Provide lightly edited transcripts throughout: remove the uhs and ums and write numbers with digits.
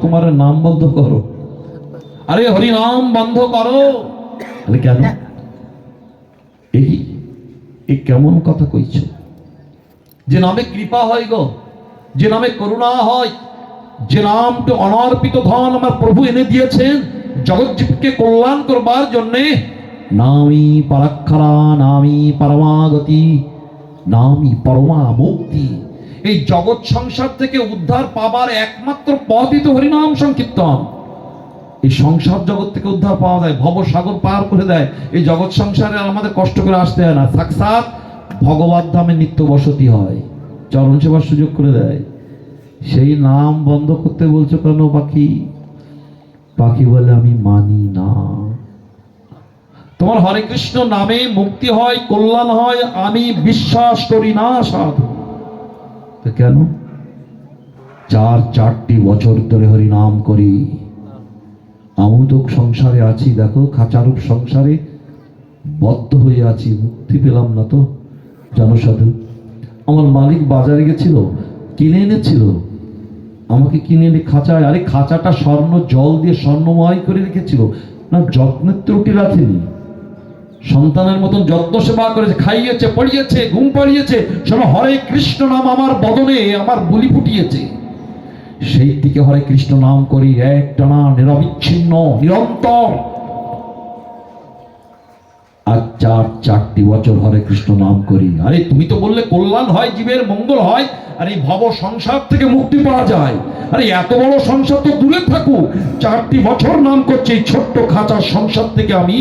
তোমার নাম বন্ধ করো। আরে হরি নাম বন্ধ করো। আরে কেন? এই কেমন কথা কইছ? যে নামে কৃপা হয় গো, যে নামে করুণা হয়, যে নামটা অনর্পিত ধন আমার প্রভু এনে দিয়েছেন জগৎজীবকে কল্যাণ করবার জন্যে, নামই পরাক্ষরা, নামই পরমাগতি, নামই পরমা মুক্তি। এই জগৎ সংসার থেকে উদ্ধার পাবার একমাত্র পথই তো হরিনাম সংকীর্তন। এই সংসার জগৎ থেকে উদ্ধার পাওয়া যায়, ভব সাগর পার করে দেয়। এই জগৎ সংসারে আমাদের কষ্ট করে আসতে হয় না, সাক্ষাৎ ভগবত ধামে নিত্য বসতি হয়, চরণ সেবার সুযোগ করে দেয়। সেই নাম বন্ধ করতে বলছো কেন পাখি? পাখি বলে আমি মানি না। তোমার হরে কৃষ্ণ নামে মুক্তি হয়, কল্যাণ হয়, আমি বিশ্বাস করি না সাধু। তো কেন? চারটি বছর ধরে হরি নাম করি। আমি তো সংসারে আছি, দেখো খাঁচারূপ সংসারে বদ্ধ হয়ে আছি, মুক্তি পেলাম না তো। জানো সাধু, আমার মালিক বাজারে গেছিল, কিনে এনেছিল, আমাকে কিনে এনে খাঁচায়, আরে খাঁচাটা স্বর্ণ জল দিয়ে স্বর্ণময় করে রেখেছিল না, যত্নের ত্রুটি রাখেনি। সন্তানের মতন যত্ন সেবা করেছে, খাইয়েছে, পড়িয়েছে, ঘুম পাড়িয়েছে, সব হরে কৃষ্ণ নাম আমার বদনে আমার বুলি ফুটিয়েছে। সেই দিকে হরে কৃষ্ণ নাম করি এক টানা নিরবিচ্ছিন্ন নিরন্তর। আর চারটি বছর হরে কৃষ্ণ নাম করি। আরে তুমি তো বললে কল্যাণ হয়, জীবের মঙ্গল হয়, আর এই ভব সংসার থেকে মুক্তি পাওয়া যায়। আরে এত বড় সংসার তো দূরে থাকুক, 4টি বছর নাম করছে এই ছোট্ট খাঁচার সংসার থেকে আমি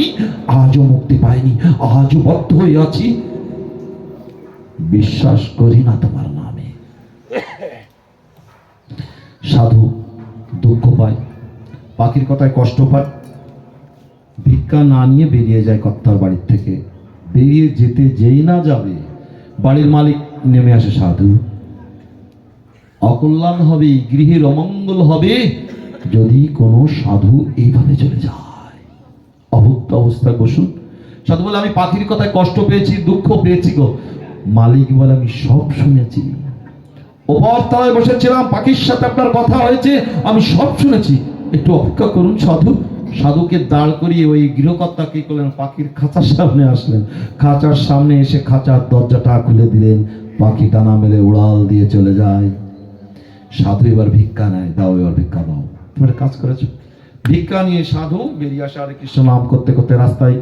আজও মুক্তি পাইনি, আজও বদ্ধ হয়ে আছি। বিশ্বাস করি না তোমার নামে। সাধু দুঃখ পায়, পাখির কথায় কষ্ট পায়, ভিক্ষা না নিয়ে বেরিয়ে যায় কর্তার বাড়ির থেকে। বেরিয়ে যেতে যেই না যাবে, বাড়ির মালিক নেমে আসে, সাধু অকল্যাণ হবে, গৃহের অমঙ্গল হবে যদি কোনো সাধু এইভাবে চলে যায়। অভুক্ত অবস্থায় বসুন। সাধু বলে আমি পাখির কথায় কষ্ট পেয়েছি, দুঃখ পেয়েছি গো। মালিক বলে আমি সব শুনেছি, ওপর তলায় বসেছিলাম, পাখির সাথে আপনার কথা হয়েছে, আমি সব শুনেছি, একটু অপেক্ষা করুন সাধু। সাধুকে দাঁড় করিয়ে ওই গৃহকর্তা কি করলেন, পাখির খাঁচার সামনে আসলেন। খাঁচার সামনে এসে খাঁচার দরজাটা খুলে দিলেন, পাখি টানা মেলে উড়াল দিয়ে চলে যায়। সাধু এবার ভিক্ষা নেয়, দাও এবার ভিক্ষা দাও, তুমি কাজ করেছো। ভিক্ষা নিয়ে সাধু বেরিয়ে আসে, হরে কৃষ্ণ নাম করতে করতে রাস্তায়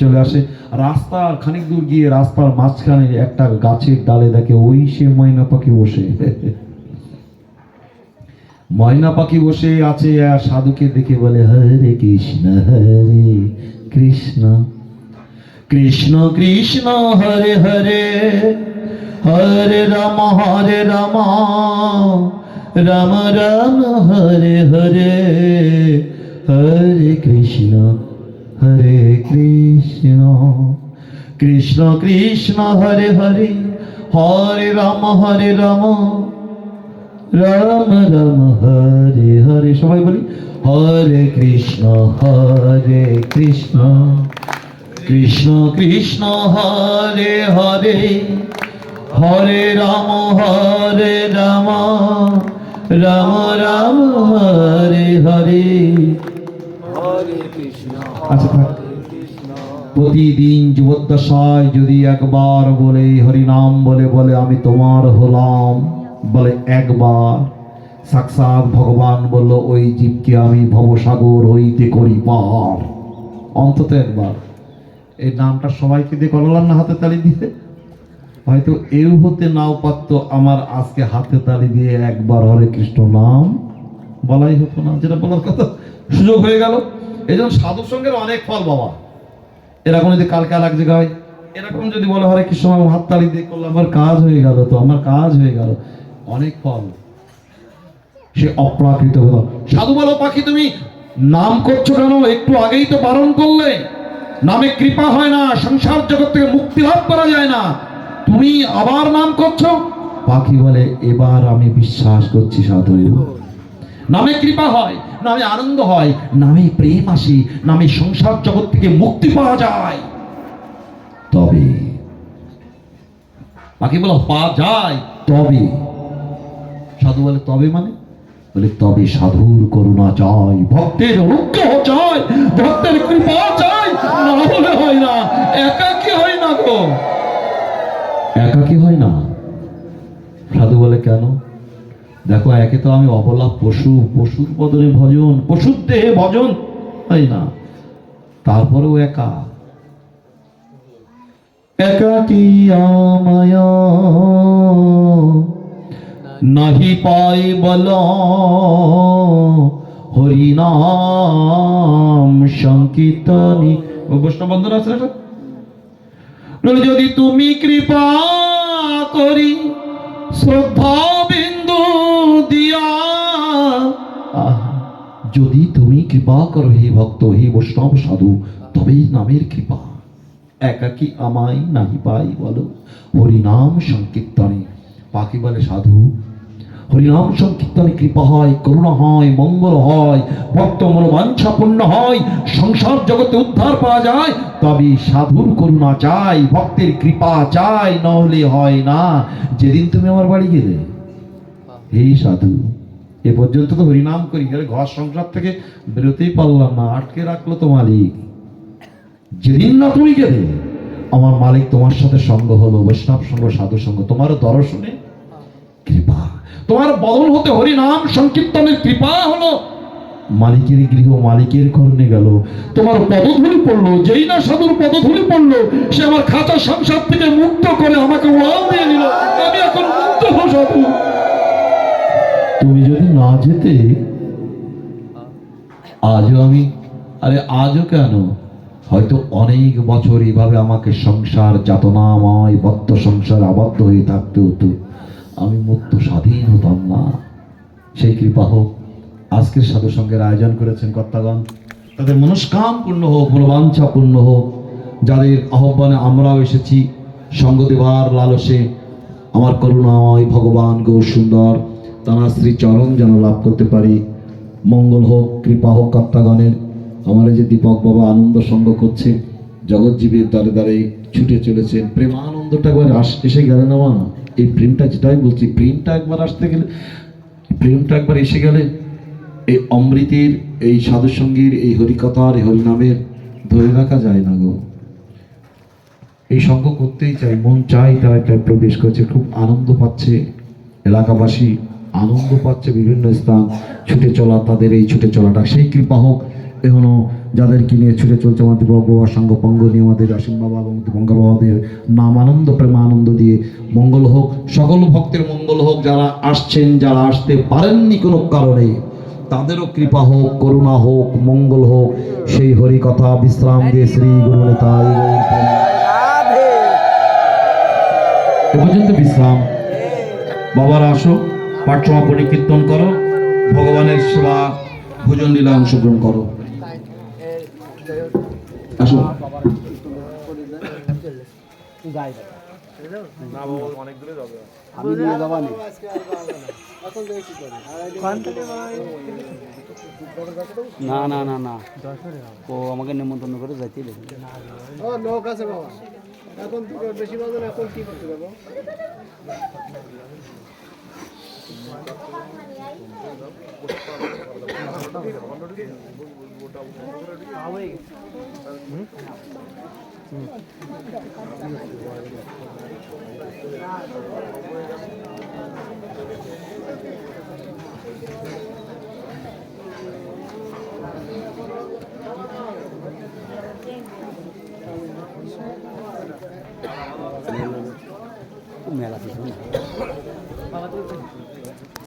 চলে আসে। রাস্তার খানিক দূর গিয়ে রাস্তার মাঝখানে একটা গাছের ডালে দেখে ওই সে ময়না পাখি বসে। ময়না পাখি বসে আছে, আর সাধুকে দেখে বলে হরে কৃষ্ণ কৃষ্ণ কৃষ্ণ হরে হরে, হরে রাম রাম রাম হরে হরে, হরে কৃষ্ণ কৃষ্ণ কৃষ্ণ হরে হরে, হরে রাম রাম রাম হরে হরে। সবাই বলি হরে কৃষ্ণ কৃষ্ণ কৃষ্ণ হরে হরে, হরে রাম রাম রাম হরে হরে। আচ্ছা থাক। প্রতিদিন জীবদ্দশায় যদি একবার বলে হরিনাম বলে আমি তোমার হলাম, বলে একবার, সাক্ষাৎ ভগবান বলল ওই জীবকে আমি ভবসাগর হইতে করি পার। অন্তত একবার এই নামটা সবাইকে দিয়ে করলাম না হাতে তালি দিয়ে, হয়তো এও হতে নাও পারত, আমার আজকে হাতে তালি দিয়ে একবার হরে কৃষ্ণ নাম বলাই হতো না, যেটা বলার কথা সুযোগ হয়ে গেল। এই জন্য সাধুর সঙ্গে অনেক ফল বাবা। এরকম যদি কালকে আর এক জায়গায় এরকম যদি বলে হরে কৃষ্ণ নাম হাত তালি দিয়ে করলাম, আমার কাজ হয়ে গেল, তো আমার কাজ হয়ে গেল, অনেক ফল। সে অপ্রাকৃত হলো। সাধু বলো পাখি তুমি নাম করছো কেন? একটু আগেই তো বারণ করলে, নামে কৃপা হয় না, সংসার জগৎ থেকে মুক্তি লাভ করা যায় না, তুমি আবার নাম করছো। পাখি বলে এবার আমি বিশ্বাস করছি সাধু, নামে কৃপা হয়, নামে আনন্দ হয়, নামে প্রেম আসে, নামে সংসার জগৎ থেকে মুক্তি পাওয়া যায়। তবে পাখি বলে পাওয়া যায় তবে, সাধু বলে তবে মানে বলে তবে সাধুর করুণা চাই, ভক্তের অনুগ্রহ চাই, ভক্তের কৃপা চাই, না হলে হয় না। একাকী হয় না গো, একাকী হয় না। সাধু বলে কেন? দেখো, একে তো আমি অবলা পশু, পশুর বদলে ভজন, পশুর দেহে ভজন হয় না, তারপরেও একা। একাকী আমায় নাহি পাই বল, হরিনাম সংকীর্তনী। বৈষ্ণব বন্ধন আছে না? যদি তুমি কৃপা করি শ্রদ্ধা বিন্দু দিয়া, যদি তুমি কৃপা করো হে ভক্ত, হে বৈষ্ণব সাধু, তবেই নামের কৃপা। একাকী আমায় নাহি পাই বলো, হরিনাম সংকীর্তনে। পাখি বলে সাধু, হরিনাম সংকীর্তনে কৃপা হয়, করুণা হয়, মঙ্গল হয়, ভক্ত মনোবাঞ্ছা পূর্ণ হয়, সংসার জগতে উদ্ধার পাওয়া যায়। তবে সাধুর করুণা চাই, ভক্তের কৃপা চাই, নহলে হয় না। যেদিন তুমি আমার বাড়ি গেলে, এই সাধু, এ পর্যন্ত তো হরিনাম করি, ঘর সংসার থেকে বেরোতেই পারলাম না, আটকে রাখলো তো মালিক। যেদিন না তুমি গেলে, আমার মালিক তোমার সাথে সঙ্গ হলো, বৈষ্ণব সঙ্গ, সাধু সঙ্গ, তোমার দর্শনে কৃপা, তোমার বদল হতে হরিনাম সংকীর্তনের কৃপা হলো। মালিকের গৃহ মালিকের করণে গেল, তোমার পদধূলি পড়লো। যেই না সাধুর পদধূলি পড়লো, সে আমার খাঁচা সংসার থেকে মুক্ত করে আমাকে ওয়াল দিয়ে নিল, আমি এখন মুক্ত হব সাধু। তুমি যদি না যেতে, আজও আমি, আরে আজও কেন, হয়তো অনেক বছর এইভাবে আমাকে সংসার যাতনাময় বদ্ধ সংসার আবদ্ধ হয়ে থাকতে হতো, আমি মুক্ত স্বাধীন হতাম না। সেই কৃপা হোক। আজকের সাধু সঙ্গের আয়োজন করেছেন কর্তাগণ, তাদের মনস্কাম পূর্ণ হোক, মনোবাঞ্ছা পূর্ণ হোক। যাদের আহ্বানে আমরাও এসেছি সঙ্গ দেবার লালসে, আমার করুণাময় ভগবান গৌর সুন্দর তারা শ্রী চরণ যেন লাভ করতে পারি। মঙ্গল হোক, কৃপা হোক কর্তাগণের। আমার এই যে দীপক বাবা আনন্দ সঙ্গ করছে, জগৎজীবীর দ্বারে দ্বারে ছুটে চলেছেন, প্রেমানন্দটা একবার এসে গেলে না মা, এই প্রেমটা, যেটাই বলছি, প্রেমটা একবার আসতে গেলে, প্রেমটা একবার এসে গেলে, এই অমৃতের, এই সাধু সঙ্গীর, এই হরিকথার, এই হরিনামের ধরে রাখা যায় না গো। এই সঙ্গ করতেই চাই, মন চাই, তারা এটা প্রবেশ করছে, খুব আনন্দ পাচ্ছে এলাকাবাসী, আনন্দ পাচ্ছে বিভিন্ন স্থান ছুটে চলা, তাদের এই ছুটে চলাটা সেই কৃপা হোক। এখনো যাদেরকে নিয়ে ছুটে চলছে আমাদের বাবা সঙ্গ পঙ্গ নিয়ে, আমাদের অসীম বাবা এবং পঙ্গা বাবাদের নাম আনন্দ প্রেমানন্দ দিয়ে মঙ্গল হোক, সকল ভক্তের মঙ্গল হোক। যারা আসছেন, যারা আসতে পারেননি কোনো কারণে, তাদেরও কৃপা হোক, করুণা হোক, মঙ্গল হোক। সেই হরি কথা বিশ্রাম দিয়ে শ্রী গুরু নিতাই এ পর্যন্ত বিশ্রাম। বাবারা আসো, পাঠ সমাপনী কীর্তন করো, ভগবানের সেবা ভোজন লীলা অংশগ্রহণ করো। আসো। না না না না, ও আমাকে নিমন্ত্রণ করে যাইতে লোক আছে বাবা, এখন বেশি বাজে, এখন কি করতে যাবো? মেলা কিছু না।